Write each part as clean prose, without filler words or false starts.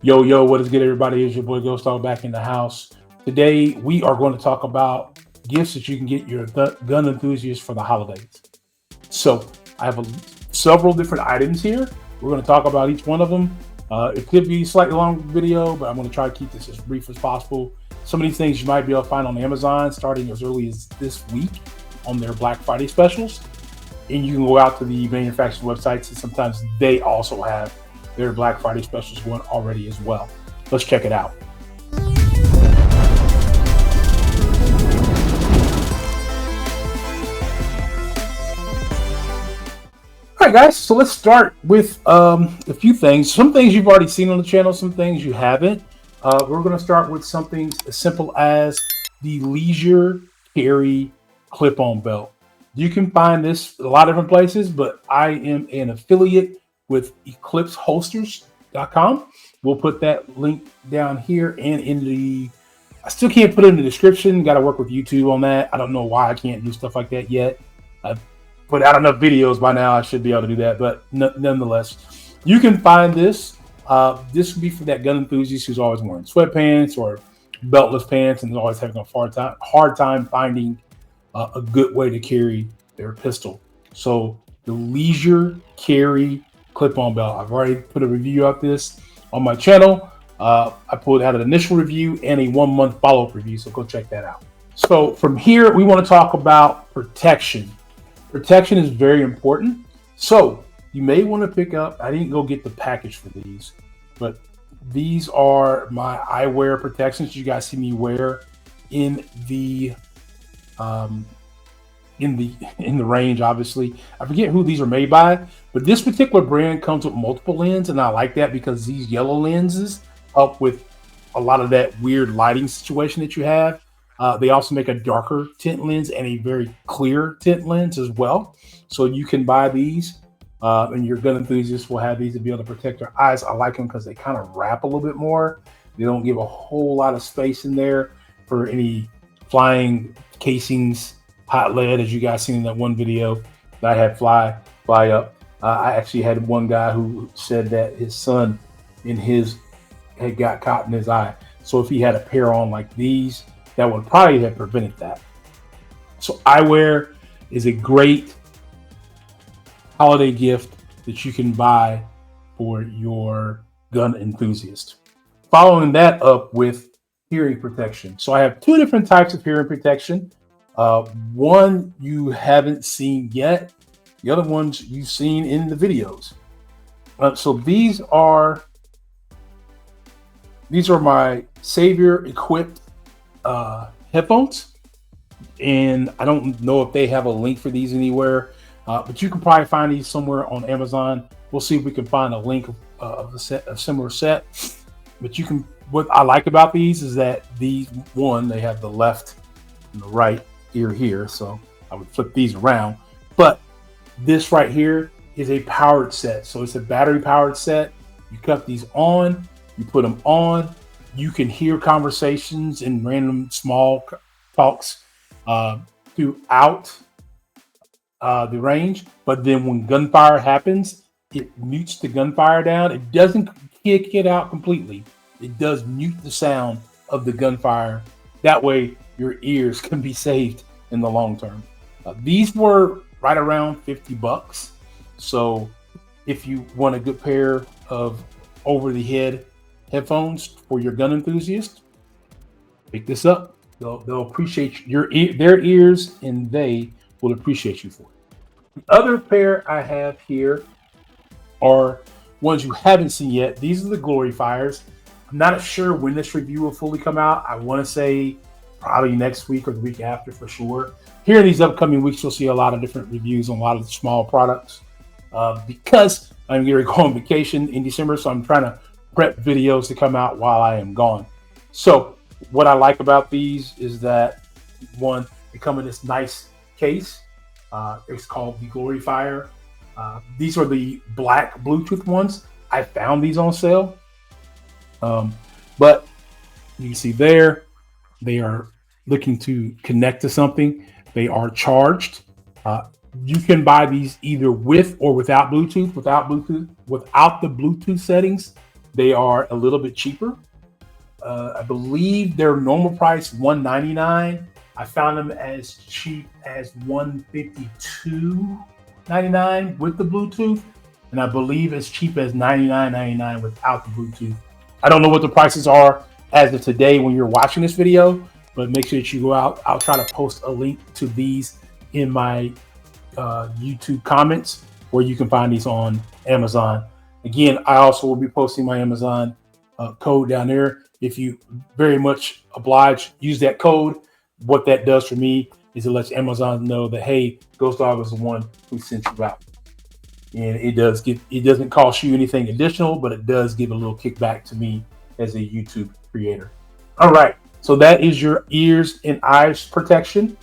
Yo, yo, what is good, everybody? It's your boy Ghost Dog back in the house. Today, we are going to talk about gifts that you can get your gun enthusiast for the holidays. So, I have several different items here. We're going to talk about each one of them. It could be a slightly long video, but I'm going to try to keep this as brief as possible. Some of these things you might be able to find on Amazon starting as early as this week on their Black Friday specials. And you can go out to the manufacturer websites, and sometimes they also have their Black Friday specials going already as well. Let's check it out. All right, guys. So let's start with a few things. Some things you've already seen on the channel, some things you haven't. We're going to start with something as simple as the Leisure Carry clip-on belt. You can find this a lot of different places, but I am an affiliate with eclipseholsters.com. We'll put that link down here and in the, I still can't put it in the description. Got to work with YouTube on that. I don't know why I can't do stuff like that yet. I've put out enough videos by now. I should be able to do that, but nonetheless, you can find this. This would be for that gun enthusiast who's always wearing sweatpants or beltless pants and is always having a hard time finding a good way to carry their pistol. So the Leisure Carry clip-on belt. I've already put a review of this on my channel. I put out an initial review and a 1 month follow-up review, so go check that out. So from here, we want to talk about protection. Protection is very important. So you may want to pick up, I didn't go get the package for these, but these are my eyewear protections you guys see me wear in the in the range. Obviously, I forget who these are made by, but this particular brand comes with multiple lenses, and I like that because these yellow lenses help with a lot of that weird lighting situation that you have. They also make a darker tint lens and a very clear tint lens as well, so you can buy these, and your gun enthusiasts will have these to be able to protect their eyes. I like them because they kind of wrap a little bit more. They don't give a whole lot of space in there for any flying casings, hot lead, as you guys seen in that one video that I had fly up. I actually had one guy who said that his son had got caught in his eye. So if he had a pair on like these, that would probably have prevented that. So eyewear is a great holiday gift that you can buy for your gun enthusiast. Following that up with hearing protection. So I have two different types of hearing protection. One you haven't seen yet. The other ones you've seen in the videos. So these are my Savior equipped headphones, and I don't know if they have a link for these anywhere, but you can probably find these somewhere on Amazon. We'll see if we can find a link of a similar set. But you can. What I like about these is that they have the left and the right ear here, so I would flip these around. But this right here is a powered set, so it's a battery powered set. You cut these on, you put them on, you can hear conversations and random small talks throughout the range. But then when gunfire happens, it mutes the gunfire down. It doesn't kick it out completely. It does mute the sound of the gunfire. That way your ears can be saved in the long term. These were right around $50. So if you want a good pair of over the head headphones for your gun enthusiast, pick this up. They'll appreciate their ears, and they will appreciate you for it. The other pair I have here are ones you haven't seen yet. These are the Glory Fires. I'm not sure when this review will fully come out. I want to say probably next week or the week after for sure. Here in these upcoming weeks, you'll see a lot of different reviews on a lot of the small products because I'm going to go on vacation in December, so I'm trying to prep videos to come out while I am gone. So what I like about these is that, one, they come in this nice case. It's called the Glory Fire. These are the black Bluetooth ones. I found these on sale. But you can see there, they are looking to connect to something. They are charged. You can buy these either with or without Bluetooth. Without the Bluetooth settings, they are a little bit cheaper. I believe their normal price $199. I found them as cheap as $152.99 with the Bluetooth, and I believe as cheap as $99.99 without the Bluetooth. I don't know what the prices are as of today when you're watching this video, but make sure that you go out. I'll try to post a link to these in my YouTube comments, where you can find these on Amazon. Again, I also will be posting my Amazon code down there. If you very much oblige, use that code. What that does for me is it lets Amazon know that, hey, Ghost Dog was the one who sent you out. And it doesn't cost you anything additional, but it does give a little kickback to me as a YouTube creator. All right, so that is your ears and eyes protection.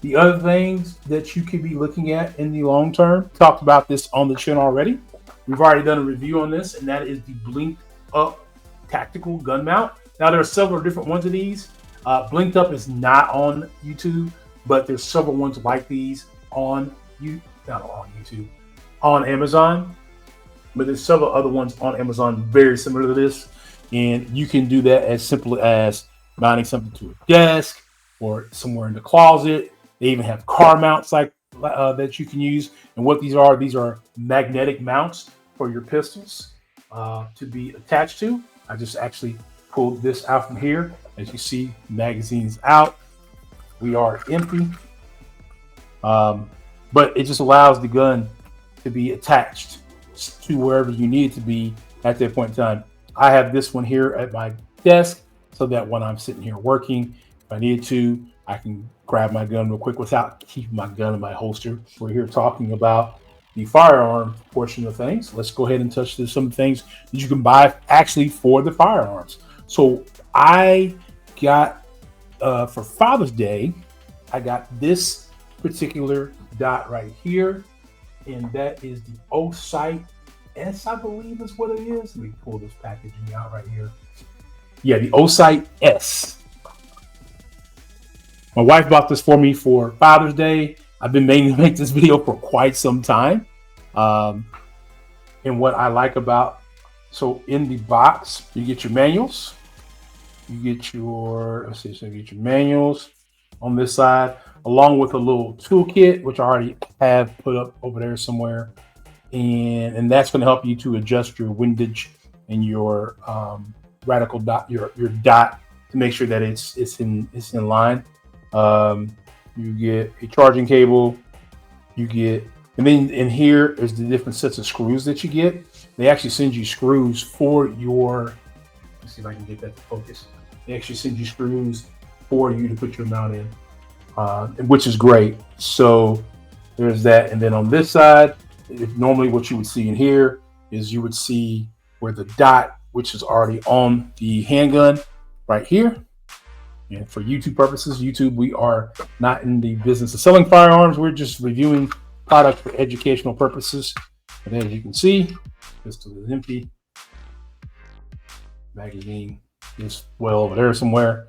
The other things that you could be looking at in the long term, talked about this on the channel already. We've already done a review on this, and that is the Blinked Up Tactical Gun Mount. Now, there are several different ones of these. Blinked Up is not on YouTube, but there's several ones like these on Amazon. But there's several other ones on Amazon very similar to this, and you can do that as simple as mounting something to a desk or somewhere in the closet. They even have car mounts like that you can use. And what these are magnetic mounts for your pistols to be attached to. I just actually pulled this out from here. As you see, magazine's out. We are empty. But it just allows the gun to be attached to wherever you need it to be at that point in time. I have this one here at my desk so that when I'm sitting here working, if I need to, I can grab my gun real quick without keeping my gun in my holster. We're here talking about the firearm portion of things. Let's go ahead and touch some things that you can buy actually for the firearms. So I got, for Father's Day, I got this particular dot right here, and that is the O-Sight S, I believe is what it is. Let me pull this packaging out right here. Yeah, the O-Sight S. My wife bought this for me for Father's Day. I've been meaning to make this video for quite some time. And what I like about, so in the box, you get your manuals. You get your, so you get your manuals on this side, along with a little toolkit, which I already have put up over there somewhere. And that's going to help you to adjust your windage and your radical dot, your dot, to make sure that it's in line. You get a charging cable, you get, and then in here is the different sets of screws that you get. They actually send you screws for your, let's see if I can get that to focus. They actually send you screws for you to put your mount in, which is great. So there's that. And then on this side, normally what you would see in here is you would see where the dot, which is already on the handgun right here. And for YouTube purposes, we are not in the business of selling firearms. We're just reviewing products for educational purposes. And as you can see, pistol is empty. Magazine is well over there somewhere.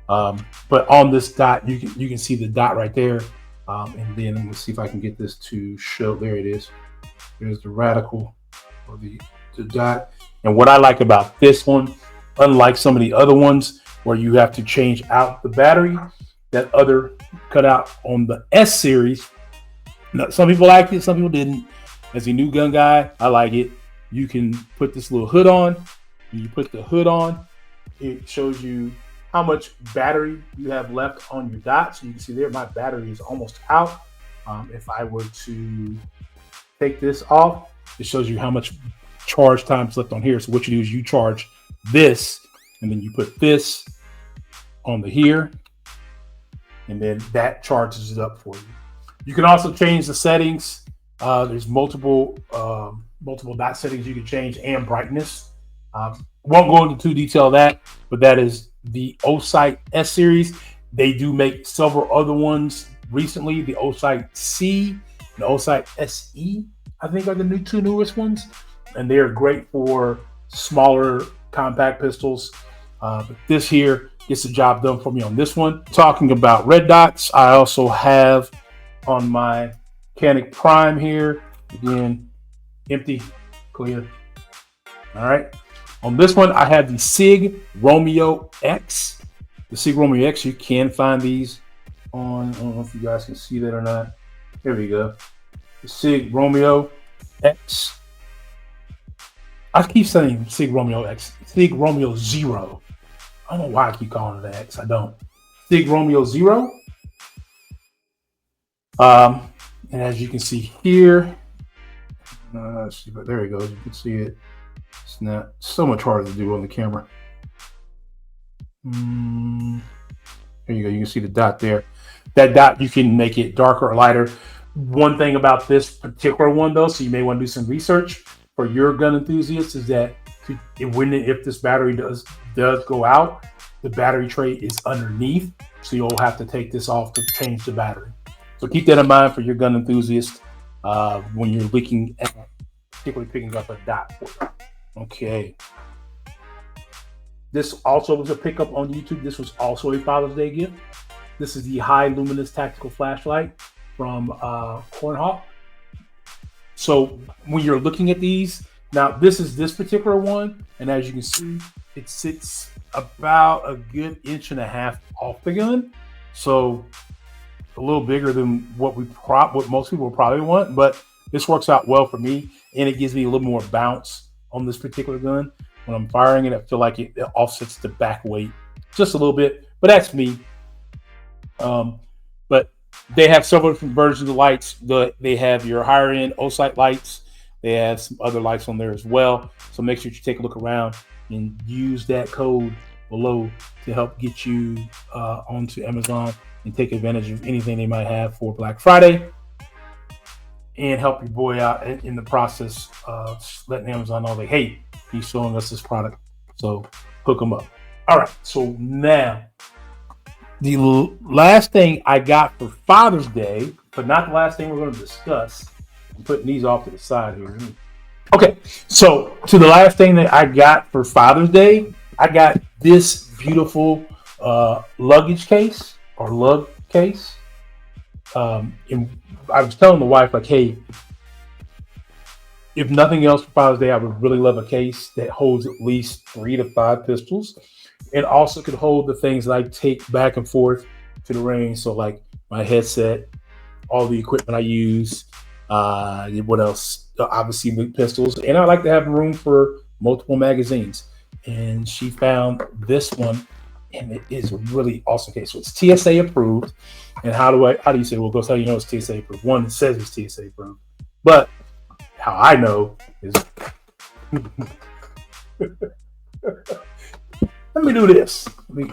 But on this dot, you can see the dot right there. And then we'll see if I can get this to show. There it is. There's the radical, or the dot. And what I like about this one, unlike some of the other ones where you have to change out the battery, that other cutout on the S series. Now, some people liked it, some people didn't. As a new gun guy, I like it. You can put this little hood on. When you put the hood on, it shows you how much battery you have left on your dot. So you can see there, my battery is almost out. If I were to take this off, it shows you how much charge time is left on here. So what you do is you charge this, and then you put this on the here, and then that charges it up for you. You can also change the settings. There's multiple dot settings you can change, and brightness. Won't go into too detail of that, but that is the O-Sight S series. They do make several other ones recently. The O-Sight C and the O-Sight SE, I think, are the two newest ones, and they are great for smaller compact pistols. But this here gets the job done for me on this one. Talking about red dots, I also have on my Canic Prime here, again, empty, clear. All right. On this one, I have the Sig Romeo X. The Sig Romeo X, you can find these on, I don't know if you guys can see that or not. Here we go. The Sig Romeo X. I keep saying Sig Romeo X. Sig Romeo Zero. I don't know why I keep calling it an X. I don't. Sig Romeo Zero. And as you can see here, but there it goes. You can see it. It's not so much harder to do on the camera. There you go. You can see the dot there. That dot, you can make it darker or lighter. One thing about this particular one, though, so you may want to do some research for your gun enthusiast, is that if this battery does go out, the battery tray is underneath, so you'll have to take this off to change the battery. So keep that in mind for your gun enthusiast when you're looking at particularly picking up a dot. Okay. This also was a pickup on YouTube. This was also a Father's Day gift. This is the High Luminous Tactical Flashlight from Cornhawk. So when you're looking at these, now this is this particular one, and as you can see, it sits about a good 1.5 inches off the gun. So a little bigger than what most people probably want, but this works out well for me, and it gives me a little more bounce on this particular gun. When I'm firing it, I feel like it offsets the back weight just a little bit, but that's me. But they have several different versions of lights. They have your higher end O-sight lights. They have some other lights on there as well. So make sure you take a look around and use that code below to help get you onto Amazon and take advantage of anything they might have for Black Friday, and help your boy out in the process of letting Amazon know, like, hey, he's showing us this product, so hook them up. All right, so now the last thing I got for Father's Day, but not the last thing we're going to discuss. I'm putting these off to the side here. Okay, so to the last thing that I got for Father's Day, I got this beautiful luggage case or lug case. And I was telling the wife, like, hey, if nothing else for Father's Day, I would really love a case that holds at least 3 to 5 pistols, and also could hold the things that I take back and forth to the range. So like my headset, all the equipment I use, what else? Obviously the pistols, and I like to have room for multiple magazines. And she found this one, and it is a really awesome case. So it's TSA approved. And how do you say, well, Ghost, how do you know it's TSA approved? One, it says it's TSA approved, but how I know is let me do this. Let me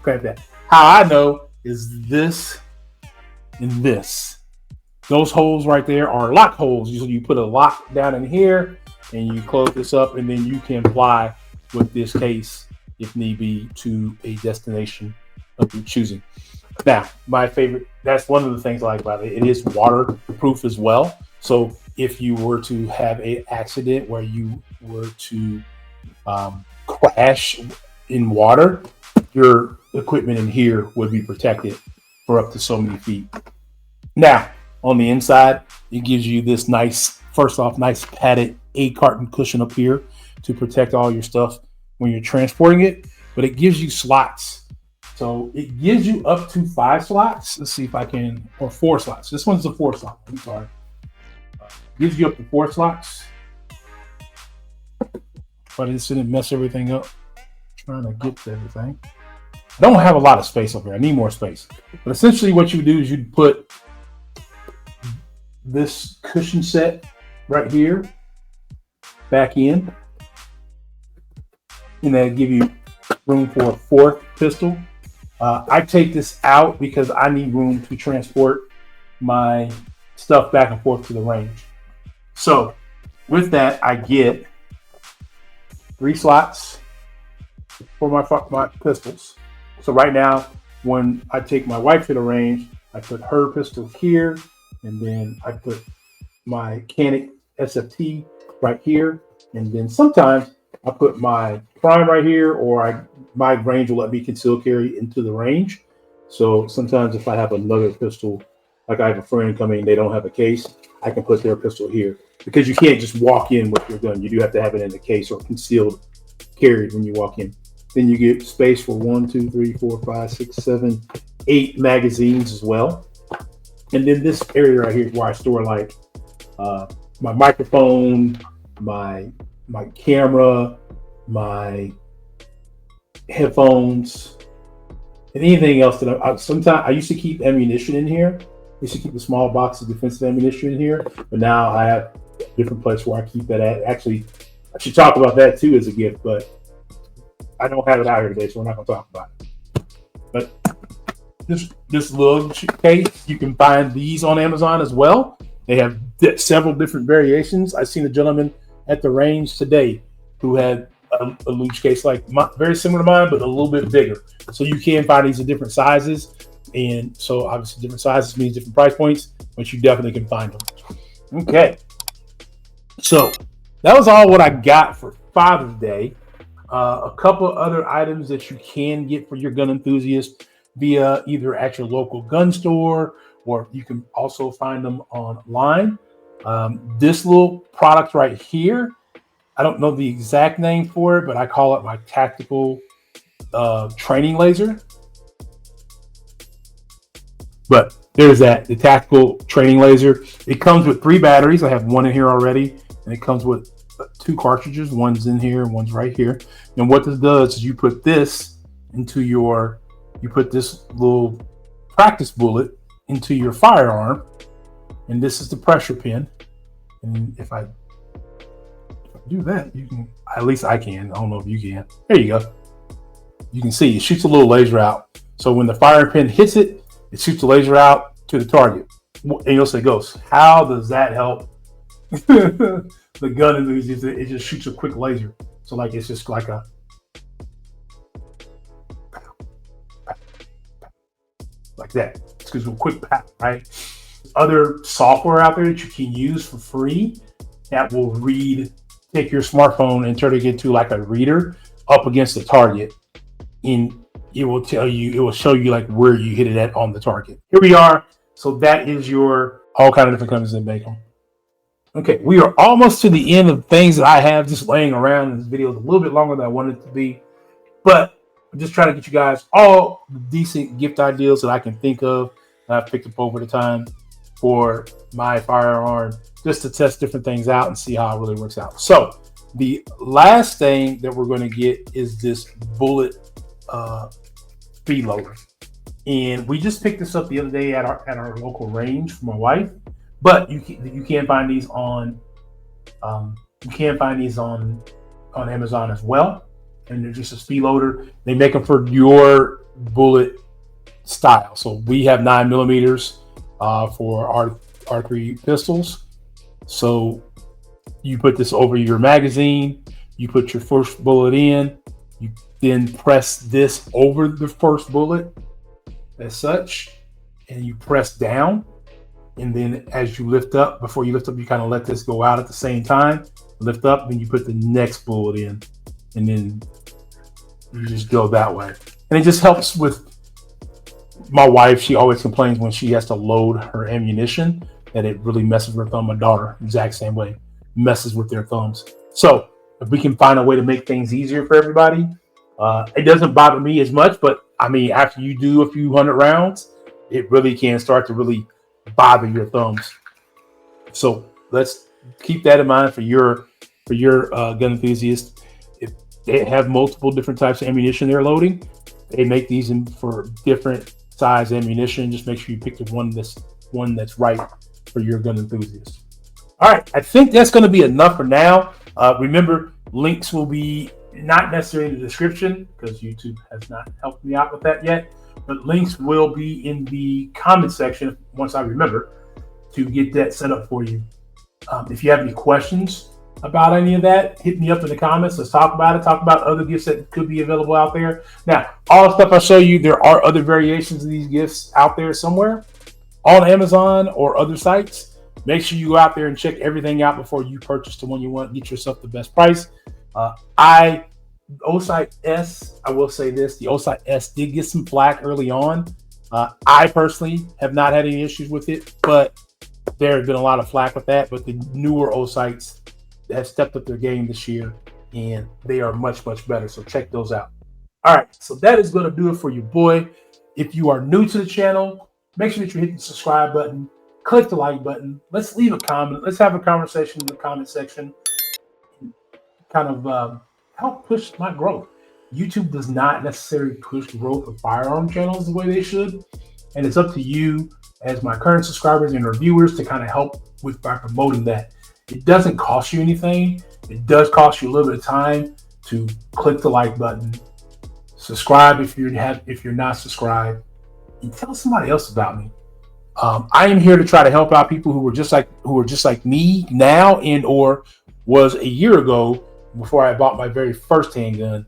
grab that. How I know is this and this. Those holes right there are lock holes. Usually you put a lock down in here and you close this up, and then you can fly with this case, if need be, to a destination of your choosing. Now, my favorite, that's one of the things I like about it. It is waterproof as well. So if you were to have an accident where you were to crash in water, your equipment in here would be protected for up to so many feet. Now, on the inside, it gives you this nice padded 8-carton cushion up here to protect all your stuff when you're transporting it, but it gives you slots. So it gives you up to 5 slots. Let's see if I can, or 4 slots. This one's a 4 slot. I'm sorry. Gives you up to 4 slots. But it didn't mess everything up. Trying to get to everything. I don't have a lot of space over here. I need more space. But essentially what you do is you'd put this cushion set right here back in, and that'll give you room for a 4th pistol. I take this out because I need room to transport my stuff back and forth to the range. So with that, I get 3 slots for my pistols. So right now, when I take my wife to the range, I put her pistol here, and then I put my Canic SFT right here, and then sometimes I put my prime right here, or my range will let me conceal carry into the range. So sometimes if I have another pistol, like I have a friend coming, they don't have a case, I can put their pistol here, because you can't just walk in with your gun. You do have to have it in the case or concealed carried when you walk in. Then you get space for 8 magazines as well. And then this area right here is where I store like my microphone, my camera, my headphones, and anything else that sometimes I used to keep ammunition in here. I used to keep a small box of defensive ammunition in here, but now I have a different place where I keep that at. Actually, I should talk about that too as a gift, but I don't have it out here today, so we're not going to talk about it. But this little case, you can find these on Amazon as well. They have several different variations. I've seen a gentleman at the range today who had a luge case very similar to mine, but a little bit bigger. So you can find these in different sizes, and so obviously different sizes means different price points, but you definitely can find them. Okay, so that was all what I got for Father's Day. A couple other items that you can get for your gun enthusiast via either at your local gun store, or you can also find them online. This little product right here, I don't know the exact name for it, but I call it my tactical training laser. But there's that, the tactical training laser. It comes with 3 batteries. I have one in here already, and it comes with 2 cartridges. One's in here, one's right here. And what this does is you put this little practice bullet into your firearm, and this is the pressure pin. And if I do that, you can, at least I can. I don't know if you can. There you go. You can see it shoots a little laser out. So when the firing pin hits it, it shoots a laser out to the target. And you'll say, Ghost, how does that help the gun enthusiast? It just shoots a quick laser. So like it's just like a like that. It's just a quick pat, right? Other software out there that you can use for free that will take your smartphone and turn it into like a reader up against the target, and it will show you like where you hit it at on the target. Here we are. So that is your all kind of different companies that make them. Okay, we are almost to the end of things that I have just laying around. This video is a little bit longer than I wanted it to be, but I'm just trying to get you guys all the decent gift ideas that I can think of that I've picked up over the time for my firearm, just to test different things out and see how it really works out. So the last thing that we're going to get is this bullet speed loader, and we just picked this up the other day at our local range for my wife. But you can find these on Amazon as well, and they're just a speed loader. They make them for your bullet style. So we have 9mm for our R3 pistols. So you put this over your magazine, you put your first bullet in, you then press this over the first bullet as such, and you press down. And then as you lift up, before you lift up, you kind of let this go out at the same time. Lift up, then you put the next bullet in, and then you just go that way. And it just helps with my wife. She always complains when she has to load her ammunition that it really messes with her thumb. My daughter, exact same way, messes with their thumbs. So if we can find a way to make things easier for everybody, it doesn't bother me as much. But I mean, after you do a few hundred rounds, it really can start to really bother your thumbs. So let's keep that in mind for your gun enthusiast. If they have multiple different types of ammunition they're loading, they make these for different size ammunition. Just make sure you pick the one that's right for your gun enthusiast. All right, I think that's going to be enough for now. Remember, links will be not necessarily in the description because YouTube has not helped me out with that yet. But links will be in the comment section once I remember to get that set up for you. If you have any questions about any of that, hit me up in the comments. Let's talk about it. Talk about other gifts that could be available out there. Now, all the stuff I show you, there are other variations of these gifts out there somewhere on Amazon or other sites. Make sure you go out there and check everything out before you purchase the one you want. Get yourself the best price. Osight S, I will say this, the Osight S did get some flack early on. I personally have not had any issues with it, but there has been a lot of flack with that. But the newer Osights have stepped up their game this year, and they are much, much better. So check those out. All right, so that is going to do it for your boy. If you are new to the channel, make sure that you hit the subscribe button, click the like button. Let's leave a comment. Let's have a conversation in the comment section. Kind of help push my growth. YouTube does not necessarily push growth of firearm channels the way they should, and it's up to you as my current subscribers and reviewers to kind of help with by promoting that. It doesn't cost you anything. It does cost you a little bit of time to click the like button, subscribe if you're not subscribed, and tell somebody else about me. I am here to try to help out people who are just like me now and or was a year ago before I bought my very first handgun.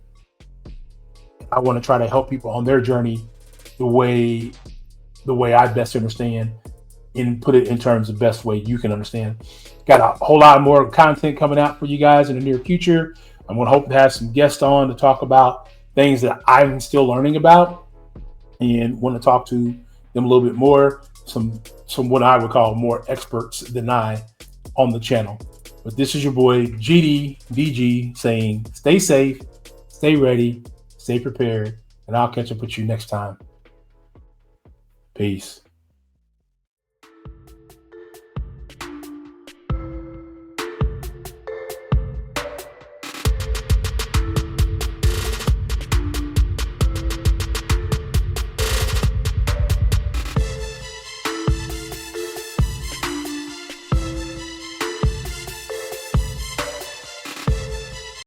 I want to try to help people on their journey the way I best understand and put it in terms of the best way you can understand. Got a whole lot more content coming out for you guys in the near future. I'm going to hope to have some guests on to talk about things that I'm still learning about and want to talk to them a little bit more. Some what I would call more experts than I on the channel. But this is your boy GDDG saying stay safe, stay ready, stay prepared, and I'll catch up with you next time. Peace.